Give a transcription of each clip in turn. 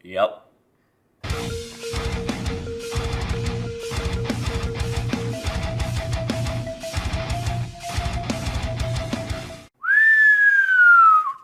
Yep.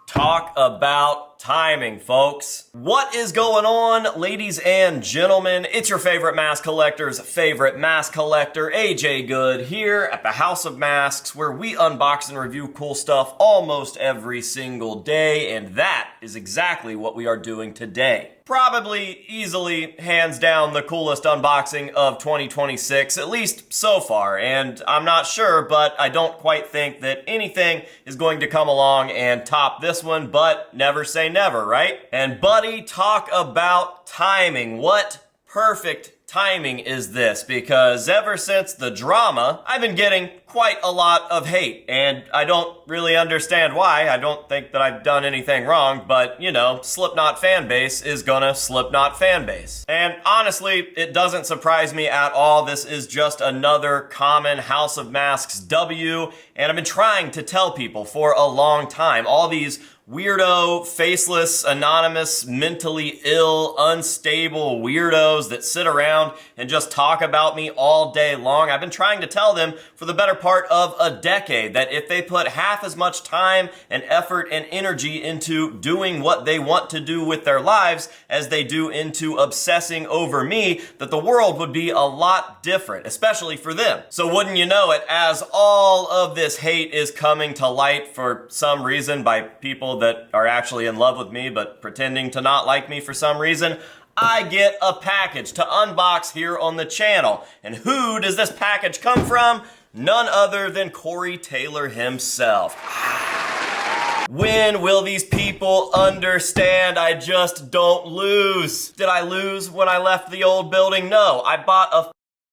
Talk about timing, folks. What is going on, ladies and gentlemen? It's your favorite mask collector's favorite mask collector, AJ Good, here at the House of Masks, where we unbox and review cool stuff almost every single day, and that is exactly what we are doing today. Probably, easily, hands down, the coolest unboxing of 2026, at least so far. And I'm not sure, but I don't quite think that anything is going to come along and top this one, but never say never, right? And buddy, talk about timing. What perfect timing is this? Because ever since the drama, I've been getting quite a lot of hate, and I don't really understand why. I don't think that I've done anything wrong, but you know, Slipknot fan base is gonna Slipknot fan base. And honestly, it doesn't surprise me at all. This is just another common House of Masks W, and I've been trying to tell people for a long time, all these weirdo, faceless, anonymous, mentally ill, unstable weirdos that sit around and just talk about me all day long. I've been trying to tell them for the better part of a decade that if they put half as much time and effort and energy into doing what they want to do with their lives as they do into obsessing over me, that the world would be a lot different, especially for them. So wouldn't you know it, as all of this hate is coming to light for some reason by people that are actually in love with me but pretending to not like me for some reason, I get a package to unbox here on the channel. And who does this package come from? None other than Corey Taylor himself. When will these people understand I just don't lose? Did I lose when I left the old building? No, I bought a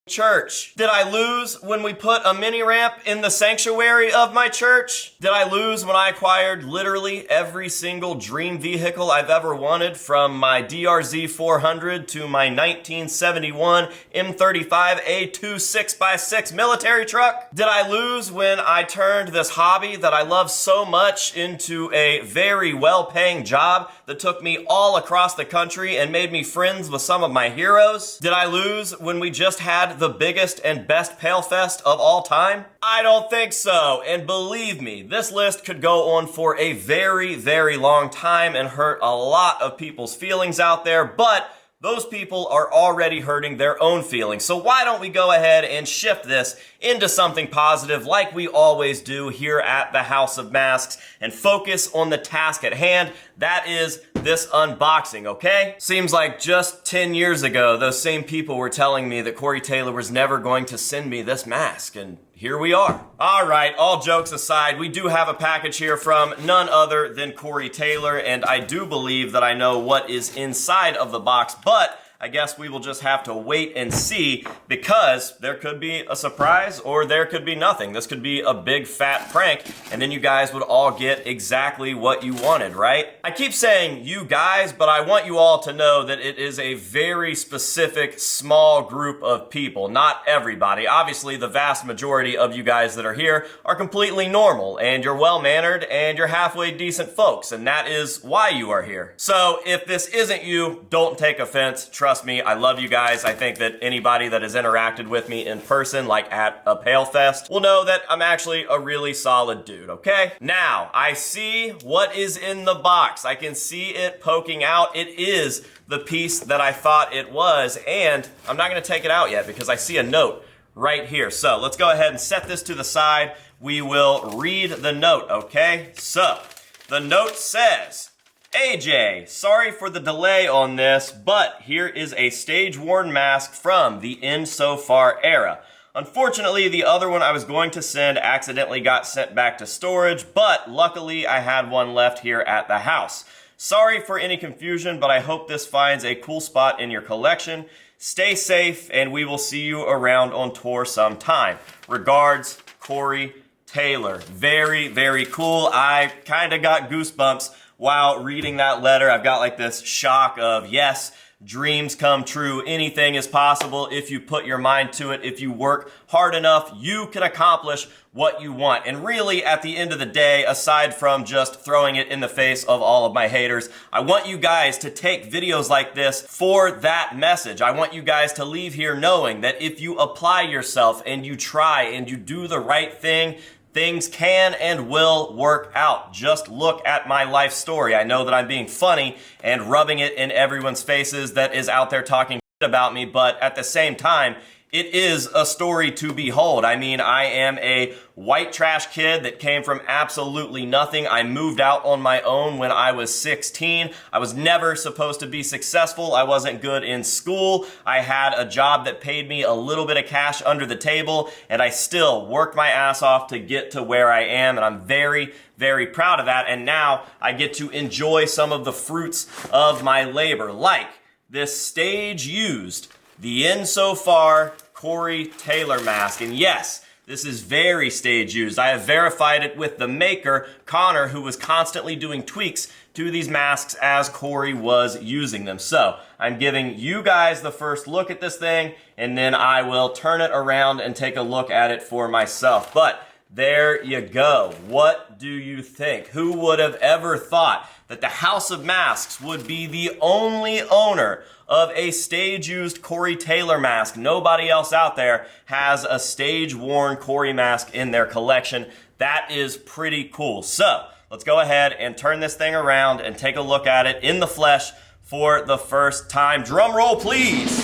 church. Did I lose when we put a mini ramp in the sanctuary of my church? Did I lose when I acquired literally every single dream vehicle I've ever wanted, from my DRZ 400 to my 1971 M35A2 6x6 military truck? Did I lose when I turned this hobby that I love so much into a very well-paying job that took me all across the country and made me friends with some of my heroes? Did I lose when we just had the biggest and best Pale Fest of all time? I don't think so. And believe me, this list could go on for a very, very long time and hurt a lot of people's feelings out there, but those people are already hurting their own feelings. So why don't we go ahead and shift this into something positive like we always do here at the House of Masks and focus on the task at hand. That is this unboxing, okay? Seems like just 10 years ago, those same people were telling me that Corey Taylor was never going to send me this mask, and here we are. All right, all jokes aside, we do have a package here from none other than Corey Taylor, and I do believe that I know what is inside of the box, but I guess we will just have to wait and see, because there could be a surprise or there could be nothing. This could be a big fat prank, and then you guys would all get exactly what you wanted, right? I keep saying you guys, but I want you all to know that it is a very specific small group of people, not everybody. Obviously, the vast majority of you guys that are here are completely normal, and you're well-mannered, and you're halfway decent folks, and that is why you are here. So if this isn't you, don't take offense. Trust me, I love you guys. I think that anybody that has interacted with me in person, like at a Pale Fest, will know that I'm actually a really solid dude, okay? Now, I see what is in the box. I can see it poking out. It is the piece that I thought it was, and I'm not gonna take it out yet because I see a note right here. So let's go ahead and set this to the side. We will read the note, okay? So, the note says, AJ, sorry for the delay on this, but here is a stage-worn mask from the End So Far era. Unfortunately, the other one I was going to send accidentally got sent back to storage, but luckily I had one left here at the house. Sorry for any confusion, but I hope this finds a cool spot in your collection. Stay safe, and we will see you around on tour sometime. Regards, Corey Taylor. Very, very cool. I kind of got goosebumps while reading that letter. I've got like this shock of, yes, dreams come true. Anything is possible if you put your mind to it. If you work hard enough, you can accomplish what you want. And really, at the end of the day, aside from just throwing it in the face of all of my haters, I want you guys to take videos like this for that message. I want you guys to leave here knowing that if you apply yourself and you try and you do the right thing, things can and will work out. Just look at my life story. I know that I'm being funny and rubbing it in everyone's faces that is out there talking shit about me, but at the same time, it is a story to behold. I mean, I am a white trash kid that came from absolutely nothing. I moved out on my own when I was 16. I was never supposed to be successful. I wasn't good in school. I had a job that paid me a little bit of cash under the table, and I still worked my ass off to get to where I am, and I'm very, very proud of that. And now I get to enjoy some of the fruits of my labor, like this stage used, the Insofar Corey Taylor mask. And yes, this is very stage used. I have verified it with the maker, Connor, who was constantly doing tweaks to these masks as Corey was using them. So I'm giving you guys the first look at this thing, and then I will turn it around and take a look at it for myself. But there you go. What do you think? Who would have ever thought that the House of Masks would be the only owner of a stage-used Corey Taylor mask? Nobody else out there has a stage-worn Corey mask in their collection. That is pretty cool. So let's go ahead and turn this thing around and take a look at it in the flesh for the first time. Drum roll, please.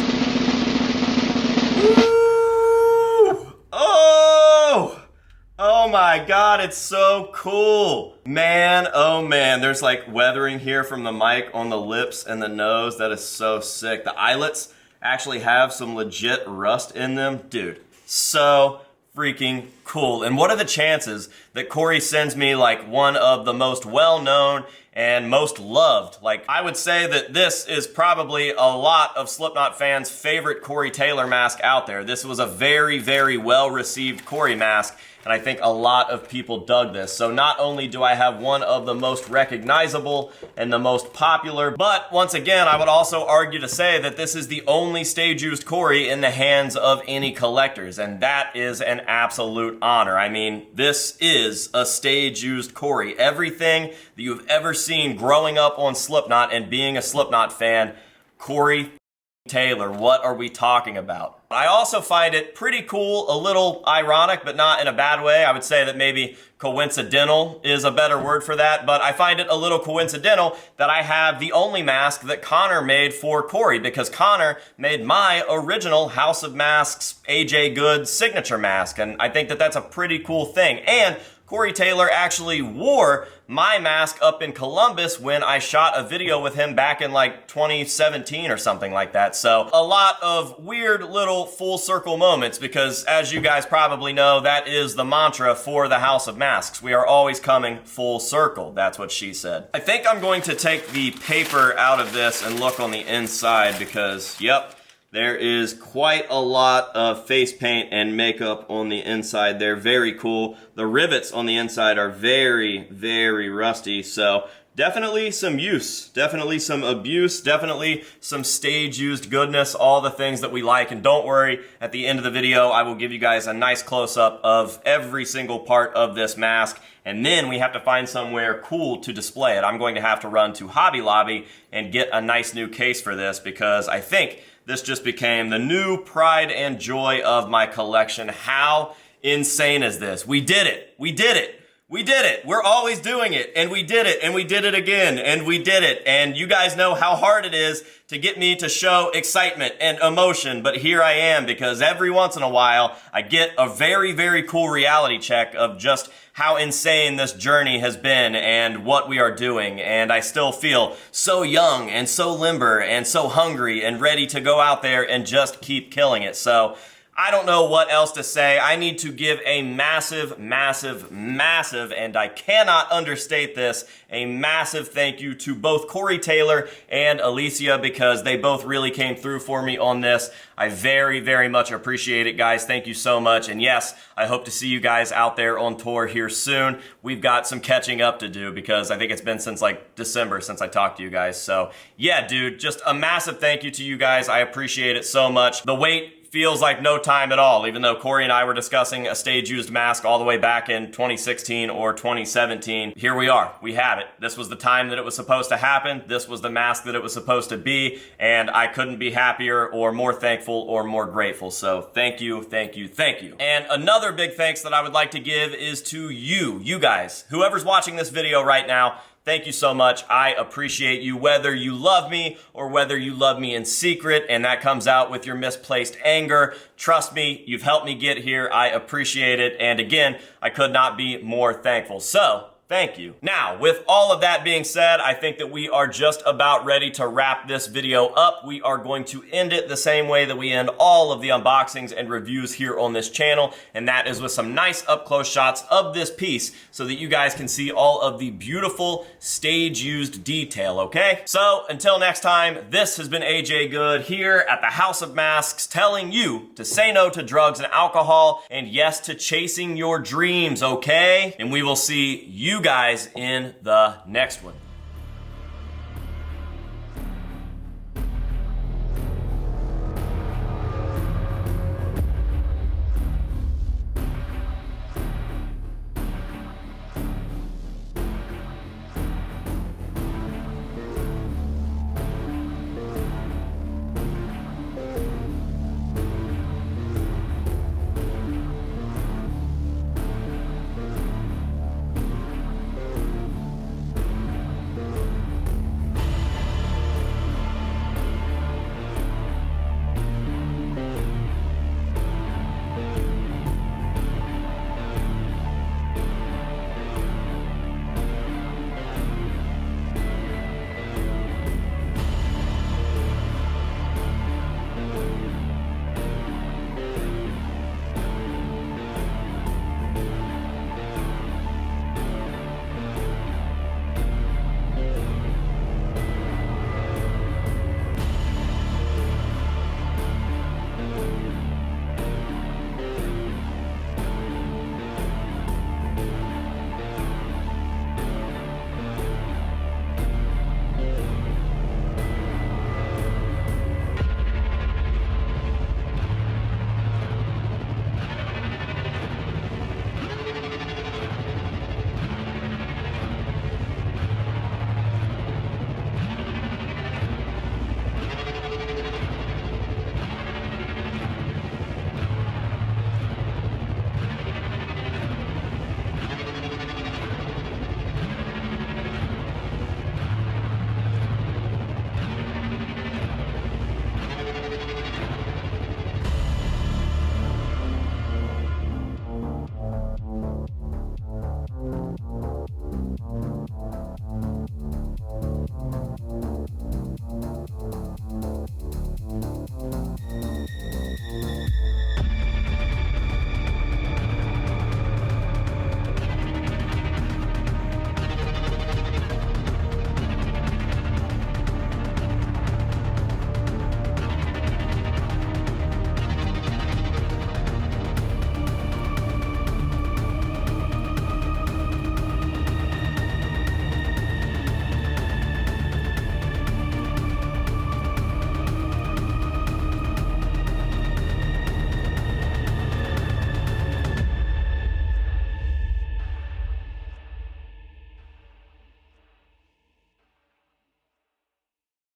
Woo! Oh my God, it's so cool. Man, oh man, there's like weathering here from the mic on the lips and the nose. That is so sick. The eyelets actually have some legit rust in them. Dude, so freaking cool. And what are the chances that Corey sends me like one of the most well-known and most loved? Like, I would say that this is probably a lot of Slipknot fans' favorite Corey Taylor mask out there. This was a very, very well-received Corey mask, and I think a lot of people dug this. So not only do I have one of the most recognizable and the most popular, but once again, I would also argue to say that this is the only stage-used Corey in the hands of any collectors, and that is an absolute honor. I mean, this is a stage-used Corey. Everything that you've ever seen growing up on Slipknot and being a Slipknot fan, Corey Taylor, what are we talking about? I also find it pretty cool, a little ironic, but not in a bad way. I would say that maybe coincidental is a better word for that, but I find it a little coincidental that I have the only mask that Connor made for Corey, because Connor made my original House of Masks AJ Good signature mask, and I think that that's a pretty cool thing. And Corey Taylor actually wore my mask up in Columbus when I shot a video with him back in like 2017 or something like that. So a lot of weird little full circle moments, because as you guys probably know, that is the mantra for the House of Masks. We are always coming full circle. That's what she said. I think I'm going to take the paper out of this and look on the inside, because yep, there is quite a lot of face paint and makeup on the inside. They're very cool. The rivets on the inside are very, very rusty. So definitely some use, definitely some abuse, definitely some stage-used goodness, all the things that we like. And don't worry, at the end of the video, I will give you guys a nice close-up of every single part of this mask. And then we have to find somewhere cool to display it. I'm going to have to run to Hobby Lobby and get a nice new case for this, because I think this just became the new pride and joy of my collection. How insane is this? We did it. We did it. We did it. We're always doing it. And we did it. And we did it again. And we did it. And you guys know how hard it is to get me to show excitement and emotion. But here I am, because every once in a while, I get a very, very cool reality check of just how insane this journey has been and what we are doing. And I still feel so young and so limber and so hungry and ready to go out there and just keep killing it. So I don't know what else to say. I need to give a massive, and I cannot understate this, a massive thank you to both Corey Taylor and Alicia, because they both really came through for me on this. I very much appreciate it, guys. Thank you so much. And yes, I hope to see you guys out there on tour here soon. We've got some catching up to do because I think it's been since like December since I talked to you guys. So yeah, dude, just a massive thank you to you guys. I appreciate it so much. The wait feels like no time at all, even though Corey and I were discussing a stage-used mask all the way back in 2016 or 2017. Here we are. We have it. This was the time that it was supposed to happen. This was the mask that it was supposed to be, and I couldn't be happier or more thankful or more grateful. So thank you. And another big thanks that I would like to give is to you guys, whoever's watching this video right now. Thank you so much. I appreciate you, whether you love me or whether you love me in secret, and that comes out with your misplaced anger. Trust me, you've helped me get here. I appreciate it. And again, I could not be more thankful. So, thank you. Now, with all of that being said, I think that we are just about ready to wrap this video up. We are going to end it the same way that we end all of the unboxings and reviews here on this channel, and that is with some nice up-close shots of this piece so that you guys can see all of the beautiful stage-used detail, okay? So, until next time, this has been AJ Good here at the House of Masks telling you to say no to drugs and alcohol and yes to chasing your dreams, okay? And we will see you guys in the next one.